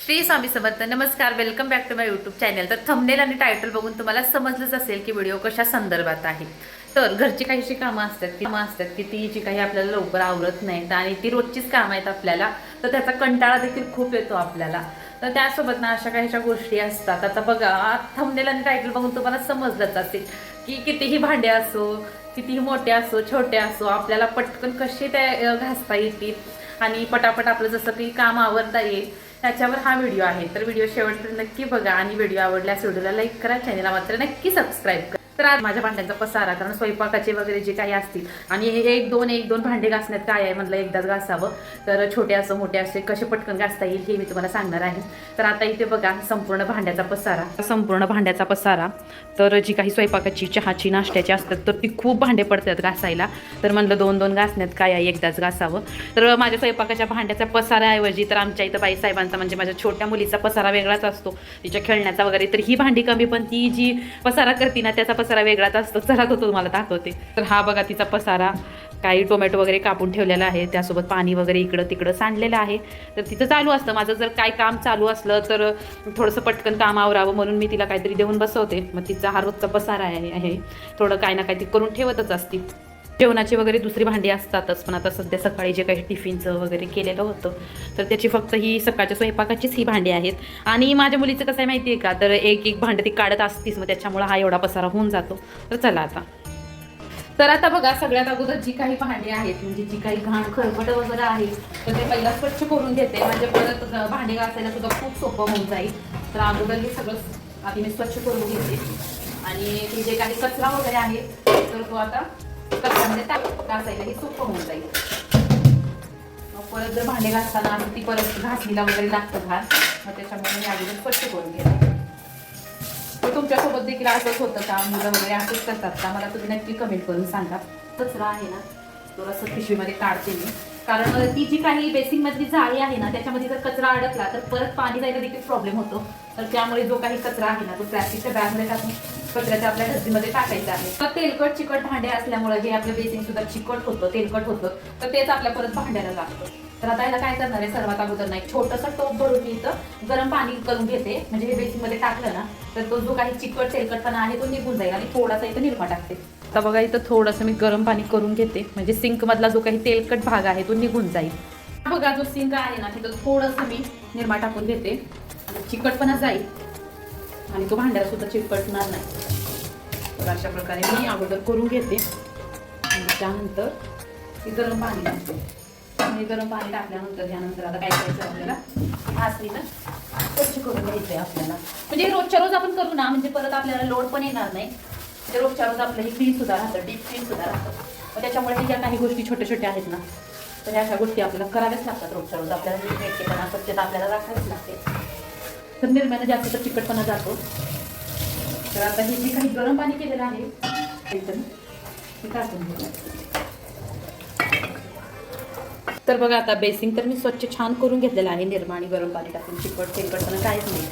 श्री स्वामी समर्थ. नमस्कार, welcome back to my YouTube channel. तर thumbnail आणि टायटल बघून तुम्हाला समजलंच असेल की व्हिडिओ कशा संदर्भात आहे. तर घरची काहीशी कामं असतात की ती जी काही आपल्याला लवकर आवरत नाहीत आणि ती रोजचीच कामं आहेत आपल्याला, तर त्याचा कंटाळा देखील खूप येतो आपल्याला. तर त्यासोबत ना अशा काहीशा गोष्टी असतात. आता बघा, थंबनेल आणि टायटल बघून तुम्हाला समजलंच असेल की कितीही भांडे असो, कितीही मोठे असो छोटे असो, आपल्याला पटकन कसे ते घासता येतील आणि पटापट आपलं जसं काही काम आवरता येईल त्याच्यावर हा व्हिडिओ आहे. तर व्हिडिओ शेवटपर्यंत नक्की बघा आणि व्हिडिओ आवडल्यास व्हिडिओला लाईक करा, चॅनलला मात्र नक्की सबस्क्राईब करा. तर आज माझ्या भांड्यांचा पसारा, कारण स्वयंपाकाचे वगैरे जे काही असतील आणि एक दोन भांडे घासण्यात काय आहे, म्हटलं एकदाच घासावं. तर छोटे असो मोठे असे कसे पटकन घासता येईल हे मी तुम्हाला सांगणार आहे. तर आता इथे बघा संपूर्ण भांड्याचा पसारा. तर जी काही स्वयंपाकाची, चहाची, नाश्त्याची असतात तर ती खूप भांडे पडतात घासायला. तर म्हणलं दोन घासण्यात काय आहे, एकदाच घासावं. तर माझ्या स्वयंपाकाच्या भांड्याचा पसाराऐवजी तर आमच्या इथं बाईसाहेबांचा म्हणजे माझ्या छोट्या मुलीचा पसारा वेगळाच असतो, तिच्या खेळण्याचा वगैरे. तर ही भांडी कमी, पण ती जी पसारा करते ना त्याचा पसारा वेगळाच असतो. चला तो तुम्हाला दाखवते. तर हा बघा तिचा पसारा, काही टोमॅटो वगैरे कापून ठेवलेला आहे, त्यासोबत पाणी वगैरे इकडं तिकडं सांडलेलं आहे. तर तिचं चालू असतं, माझं जर काय काम चालू असलं तर थोडंसं पटकन काम आवरावं म्हणून मी तिला काहीतरी देऊन बसवते. मग तिचा हा रोजचा पसारा आहे, थोडं काय ना काही ती करून ठेवतच असते. जेवणाची वगैरे दुसरी भांडी असतातच, पण आता सध्या सकाळी जे काही टिफिनचं वगैरे केलेलं होतं तर त्याची फक्त ही सकाळच्या स्वयंपाकाचीच ही भांडी आहेत. आणि माझ्या मुलीचं कसं आहे माहिती आहे का, तर एक भांडं ती काढत असतीच, मग त्याच्यामुळे हा एवढा पसारा होऊन जातो. तर चला आता बघा, सगळ्यात अगोदर जी काही भांडी आहेत म्हणजे जी काही घाण खरकट वगैरे आहे तर ते पहिला स्वच्छ करून घेते, म्हणजे परत भांडी घासायला सुद्धा खूप सोपं होऊन जाईल. तर अगोदर हे सगळं आधी मी स्वच्छ करून घेते आणि ते जे काही कचरा वगैरे आहे तर तो आता कचऱ्यामध्ये घासायला हे सोपं होऊन जाईल. मग परत जर भांडे घासताना ती परत घासणीला वगैरे लागतं घास, मग त्याच्यामुळे मी अगोदर स्वच्छ करून घेते. तुमच्यासोबत देखील असंच होतं का, मुलं वगैरे असंच करतात का, मला तुम्ही नक्की कमेंट करून सांगा. कचरा आहे ना तो असं पिशवीमध्ये काढते मी, कारण ती जी काही बेसिंगमधली जाळी आहे ना त्याच्यामध्ये जर कचरा अडकला तर परत पाणी जायला देखील प्रॉब्लेम होतो. तर त्यामुळे जो काही कचरा आहे ना तो प्लॅस्टिकच्या बॅगमध्ये टाकून कचऱ्याच्या आपल्या डस्टबिनमध्ये टाकायचा आहे. तर तेलकट चिकट भांडे असल्यामुळे हे आपलं बेसिंग सुद्धा चिकट होतं, तेलकट होतं, तर तेच आपल्या परत भांड्याला लागतं. तर आता याला काय करणार आहे, सर्वात अगोदर ना एक छोटंसं टोप भरून मी इथं गरम पाणी करून घेते, म्हणजे हे बेसिंगमध्ये टाकलं ना तर तो जो काही चिकट तेलकटपणा आहे तो निघून जाईल आणि थोडासा इथं निरमा टाकते. आता बघा इथं थोडंसं मी गरम पाणी करून घेते, म्हणजे सिंकमधला जो काही तेलकट भाग आहे तो निघून जाईल. बघा जो सिंक आहे ना तिथं थोडंसं मी निरमा टाकून घेते, चिकटपणा जाईल आणि तो भांड्याला सुद्धा चिकटणार नाही. तर अशा प्रकारे मी अगोदर करून घेते आणि त्यानंतर ती गरम पाणी टाकते. आणि गरम पाणी टाकल्यानंतर यानंतर आता काय करायचं, आपल्याला घासणीनं स्वच्छ करून घ्यायचंय आपल्याला. म्हणजे रोजच्या रोज आपण करू ना, म्हणजे परत आपल्याला लोड पण येणार नाही. ते रोजच्या रोज आपलं ही क्लीन सुद्धा राहतं, डीप क्लीन सुद्धा राहतं. मग त्याच्यामुळे ज्या काही गोष्टी छोट्या आहेत ना तर ह्या अशा गोष्टी आपल्याला कराव्याच लागतात रोजच्या रोज. आपल्याला व्यक्तीपणा, स्वच्छता आपल्याला राखावीच लागते. तर निर्म्यानं जास्त तर चिकटपणा जातो. तर आता हे जे काही गरम पाणी केलेलं आहे ते टाकून घेऊ. तर बघा आता बेसिंग तर मी स्वच्छ छान करून घेतलेलं आहे, निरमा आणि गरम पाणी टाकून. चिकट तेलकटपणा काहीच नाही.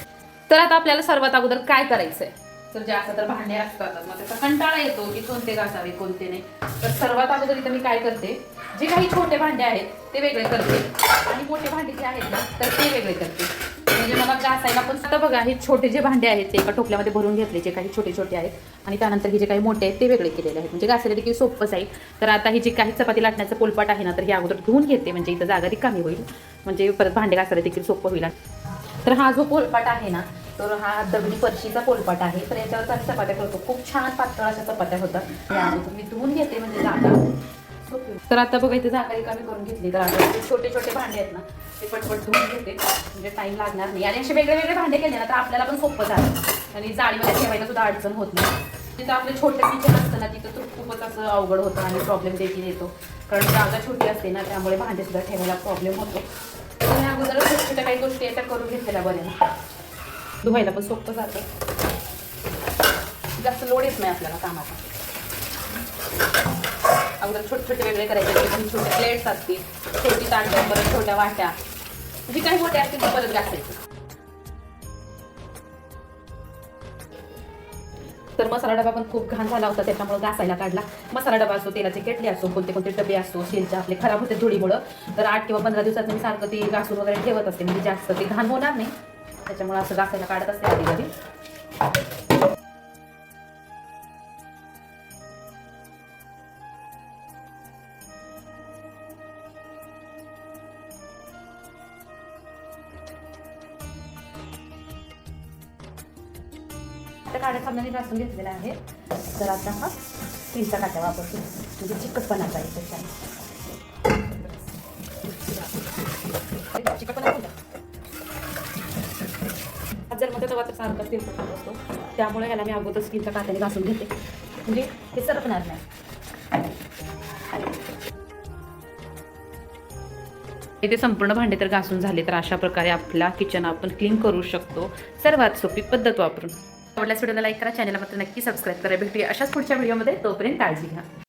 तर आता आपल्याला सर्वात अगोदर काय करायचंय, तर जे असं तर भांडे असतात मग त्याचा कंटाळा येतो की कोणते घासावे कोणते नाही. तर सर्वात अगोदर इथं मी काय करते, जे काही छोटे भांडे आहेत ते वेगळे करते आणि मोठे भांडे जे आहेत ना तर ते वेगळे करते, म्हणजे मला घासायला पण. आता बघा हे छोटे जे भांडे आहेत ते एका टोपल्यामध्ये भरून घेतले, जे काही छोटे आहेत, आणि त्यानंतर हे जे काही मोठे आहेत ते वेगळे केलेले आहेत, म्हणजे घासायला देखील सोपं जाईल. तर आता ही जे काही चपाती लाटण्याचं पोलपाट आहे ना तर हे अगोदर धुवून घेते, म्हणजे इथं जागा रिकामी होईल, म्हणजे परत भांडे घासायला देखील सोपं होईल. तर हा जो पोलपाट आहे ना तर हा दगडी फरशीचा पोलपाट आहे. तर याच्यावर आम्ही चपात्या करतो, खूप छान पातळ अशा चपात्या होतात. यामध्ये मी धुवून घेते, म्हणजे जागा. तर आता बघा इथे जागा रिकामी करून घेतली. तर आता छोटे भांडे आहेत ना ते पटपट धुवून घेते, म्हणजे टाईम लागणार नाही. आणि असे वेगळे भांडे केले ना तर आपल्याला पण सोपं झालं आणि जाळीमध्ये ठेवायला सुद्धा अडचण होत नाही. तिथं आपलं छोटं किचन असतं ना तिथं तर खूपच असं अवघड होतं आणि प्रॉब्लेम देखील येतो, कारण जागा छोटी असते ना त्यामुळे भांडे सुद्धा ठेवायला प्रॉब्लेम होतो. आणि अगोदर छोट्या काही गोष्टी याच्या करून घेतलेल्या बऱ्या, धुवायला पण सोपं जातं, जास्त लोड येत नाही आपल्याला कामाचा. अगोदर छोटे वेगळे करायचे, छोटे प्लेट्स असतील, छोटी ताटं, परत छोट्या वाट्या, जे काही मोठ्या असतील ते परत घासायचं. तर मसाला डबा पण खूप घाण झाला होता, त्याच्यामुळे घासायला काढला. मसाला डबा असो, तेलाचे केटली असो, कोणते कोणते डबे असो स्टीलचे आपले खराब होते धुळीमुळं, तर 8 किंवा 15 दिवसात मी सारखं ते घासून वगैरे ठेवत असते, म्हणजे जास्त ते घाण होणार नाही, त्याच्यामुळे असं घासायला काढत असते कधी कधी. त्या काड्या सामने घासून घेतलेला आहे. तर आता हा स्टीलच्या काट्या वापरतो, म्हणजे चिकटपणा जाईल त्याच्याने. चिकटपणा जर मध्ये तेव्हा तर सारखं तेल पडत असतो, त्यामुळे ह्याला मी अगोदर स्टीलच्या काट्याने घासून घेते, म्हणजे हे सरपणार नाही. इथे संपूर्ण भांडे तर घासून झाले. तर अशा प्रकारे आपला किचन आपण क्लीन करू शकतो सर्वात सोपी पद्धत वापरून. आवडल्यास व्हिडिओला लाईक करा, चॅनलला मात्र नक्की सबस्क्राईब करा. भेटूया अशाच पुढच्या व्हिडिओमध्ये, तोपर्यंत काळजी घ्या.